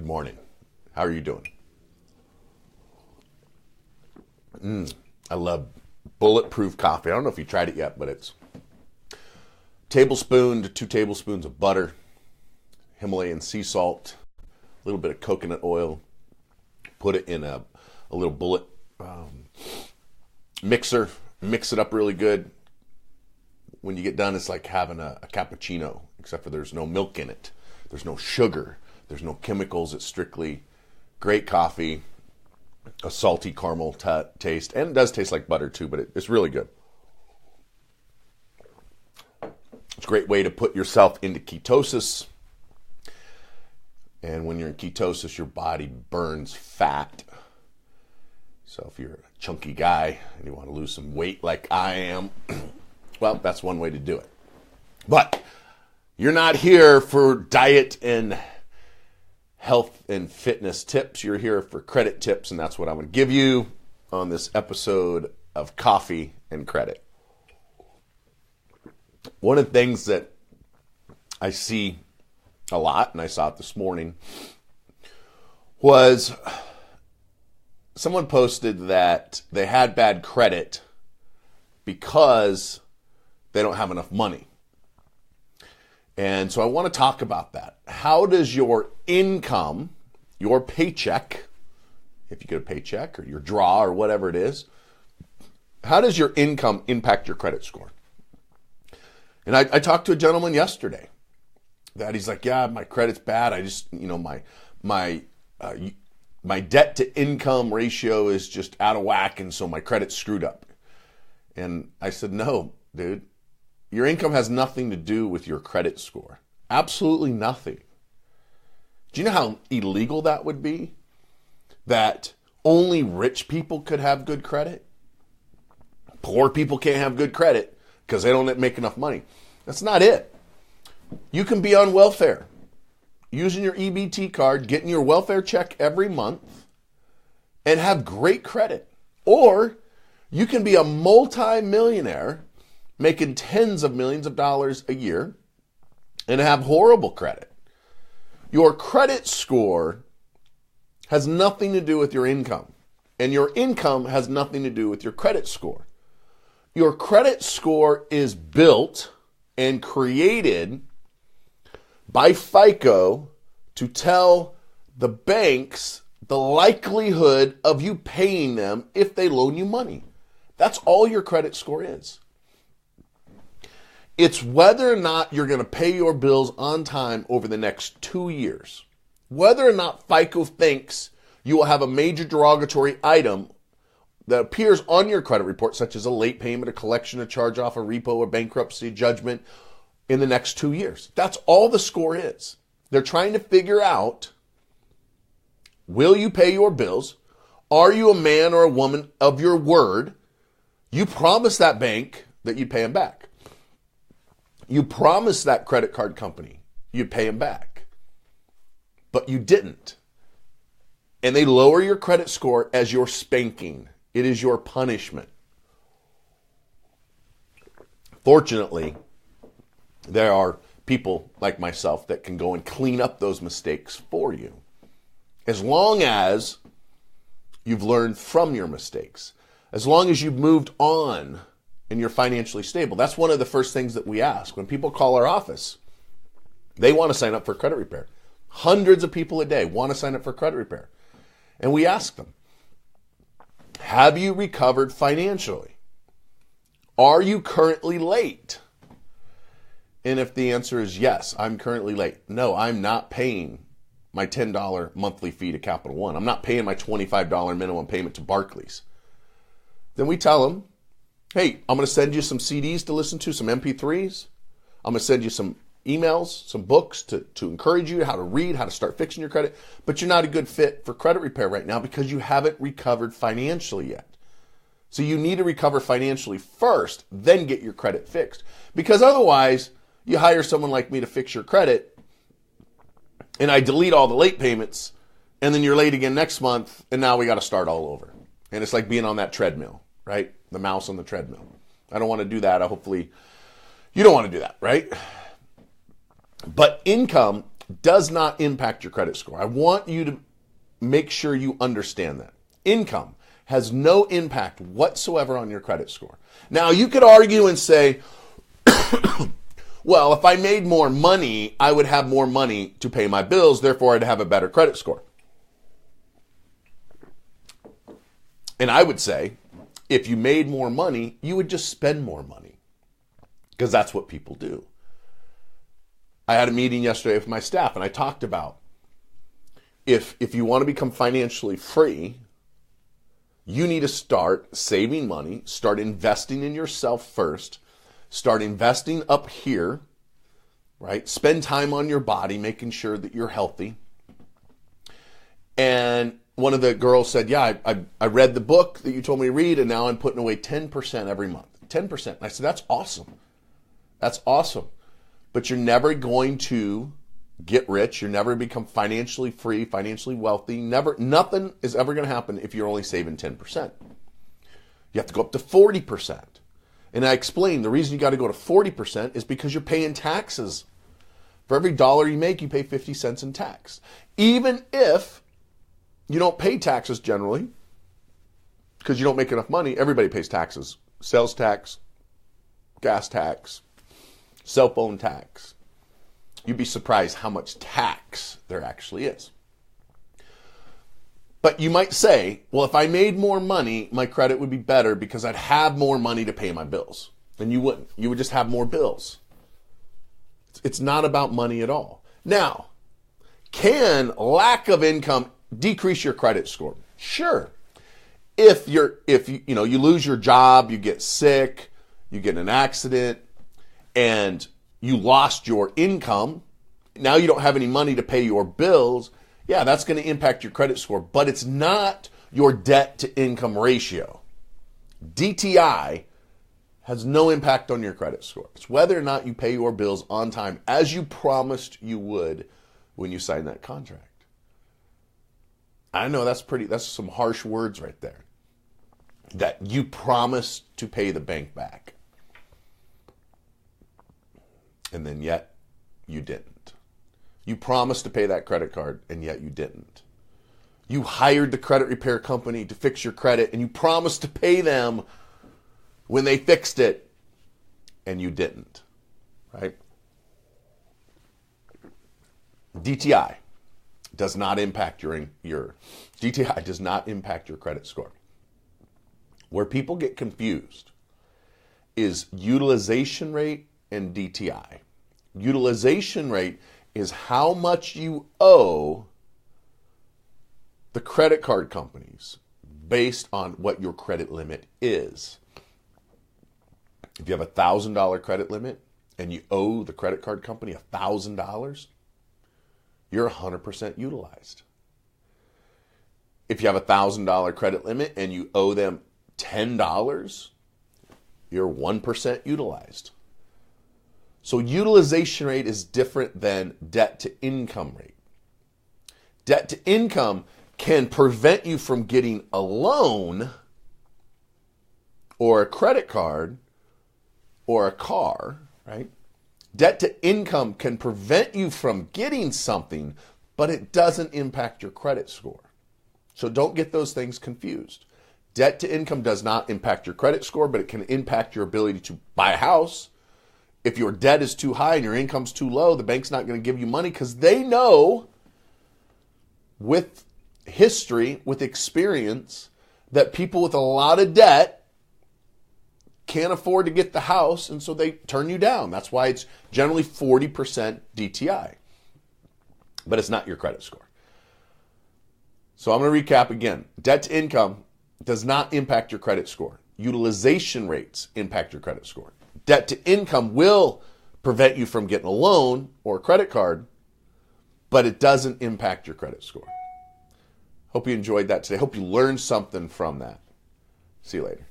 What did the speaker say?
morning. How are you doing? I love Bulletproof coffee. I don't know if you tried it yet, but it's tablespoon to 2 tablespoons of butter, Himalayan sea salt, a little bit of coconut oil. Put it in a little bullet mixer. Mix it up really good. When you get done, it's like having a cappuccino, except for there's no milk in it. There's no sugar. There's no chemicals. It's strictly great coffee, a salty caramel taste, and it does taste like butter too, but it's really good. It's a great way to put yourself into ketosis. And when you're in ketosis, your body burns fat. So if you're a chunky guy and you want to lose some weight like I am, well, that's one way to do it. But you're not here for diet and health and fitness tips. You're here for credit tips, and that's what I'm going to give you on this episode of Coffee and Credit. One of the things that I see a lot, and I saw it this morning, was someone posted that they had bad credit because they don't have enough money. And so I want to talk about that. How does your income, your paycheck, if you get a paycheck or your draw or whatever it is, how does your income impact your credit score? And I talked to a gentleman yesterday that he's like, yeah, my credit's bad. I just, my debt to income ratio is just out of whack, and so my credit's screwed up. And I said, no, dude. Your income has nothing to do with your credit score. Absolutely nothing. Do you know how illegal that would be? That only rich people could have good credit? Poor people can't have good credit because they don't make enough money. That's not it. You can be on welfare, using your EBT card, getting your welfare check every month, and have great credit. Or you can be a multi-millionaire making tens of millions of dollars a year and have horrible credit. Your credit score has nothing to do with your income, and your income has nothing to do with your credit score. Your credit score is built and created by FICO to tell the banks the likelihood of you paying them if they loan you money. That's all your credit score is. It's whether or not you're going to pay your bills on time over the next 2 years. Whether or not FICO thinks you will have a major derogatory item that appears on your credit report, such as a late payment, a collection, a charge-off, a repo, a bankruptcy judgment, in the next 2 years. That's all the score is. They're trying to figure out, will you pay your bills? Are you a man or a woman of your word? You promised that bank that you'd pay them back. You promised that credit card company you'd pay them back, but you didn't. And they lower your credit score as your spanking. It is your punishment. Fortunately, there are people like myself that can go and clean up those mistakes for you, as long as you've learned from your mistakes, as long as you've moved on and you're financially stable. That's one of the first things that we ask. When people call our office, they want to sign up for credit repair. Hundreds of people a day want to sign up for credit repair. And we ask them, have you recovered financially? Are you currently late? And if the answer is yes, I'm currently late. No, I'm not paying my $10 monthly fee to Capital One. I'm not paying my $25 minimum payment to Barclays. Then we tell them, hey, I'm going to send you some CDs to listen to, some MP3s. I'm going to send you some emails, some books to encourage you how to read, how to start fixing your credit. But you're not a good fit for credit repair right now because you haven't recovered financially yet. So you need to recover financially first, then get your credit fixed. Because otherwise, you hire someone like me to fix your credit, and I delete all the late payments, and then you're late again next month, and now we got to start all over. And it's like being on that treadmill, right? The mouse on the treadmill. I don't want to do that. Hopefully, you don't want to do that, right? But income does not impact your credit score. I want you to make sure you understand that. Income has no impact whatsoever on your credit score. Now, you could argue and say, well, if I made more money, I would have more money to pay my bills, therefore I'd have a better credit score. And I would say, if you made more money, you would just spend more money, because that's what people do. I had a meeting yesterday with my staff, and I talked about if you want to become financially free, you need to start saving money, start investing in yourself first, start investing up here, right? Spend time on your body, making sure that you're healthy. And one of the girls said, yeah, I read the book that you told me to read, and now I'm putting away 10% every month. 10%. And I said, that's awesome. That's awesome. But you're never going to get rich. You're never going to become financially free, financially wealthy. Nothing is ever going to happen if you're only saving 10%. You have to go up to 40%. And I explained the reason you got to go to 40% is because you're paying taxes. For every dollar you make, you pay 50 cents in tax. Even if you don't pay taxes generally, because you don't make enough money, everybody pays taxes. Sales tax, gas tax, cell phone tax. You'd be surprised how much tax there actually is. But you might say, well, if I made more money, my credit would be better because I'd have more money to pay my bills. And you wouldn't. You would just have more bills. It's not about money at all. Now, can lack of income decrease your credit score? Sure. If you lose your job, you get sick, you get in an accident, and you lost your income, now you don't have any money to pay your bills, yeah, that's going to impact your credit score, but it's not your debt to income ratio. DTI has no impact on your credit score. It's whether or not you pay your bills on time as you promised you would when you signed that contract. I know that's some harsh words right there. That you promised to pay the bank back. And then yet you didn't. You promised to pay that credit card, and yet you didn't. You hired the credit repair company to fix your credit, and you promised to pay them when they fixed it, and you didn't. Right? DTI does not impact your DTI does not impact your credit score. Where people get confused is utilization rate and DTI. Utilization rate is how much you owe the credit card companies based on what your credit limit is. If you have a $1,000 credit limit and you owe the credit card company $1,000, you're 100% utilized. If you have a $1,000 credit limit and you owe them $10, you're 1% utilized. So utilization rate is different than debt to income rate. Debt to income can prevent you from getting a loan or a credit card or a car, right? Debt to income can prevent you from getting something, but it doesn't impact your credit score. So don't get those things confused. Debt to income does not impact your credit score, but it can impact your ability to buy a house. If your debt is too high and your income's too low, the bank's not going to give you money because they know with history, with experience, that people with a lot of debt can't afford to get the house, and so they turn you down. That's why it's generally 40% DTI. But it's not your credit score. So I'm going to recap again. Debt to income does not impact your credit score. Utilization rates impact your credit score. Debt to income will prevent you from getting a loan or a credit card, but it doesn't impact your credit score. Hope you enjoyed that today. Hope you learned something from that. See you later.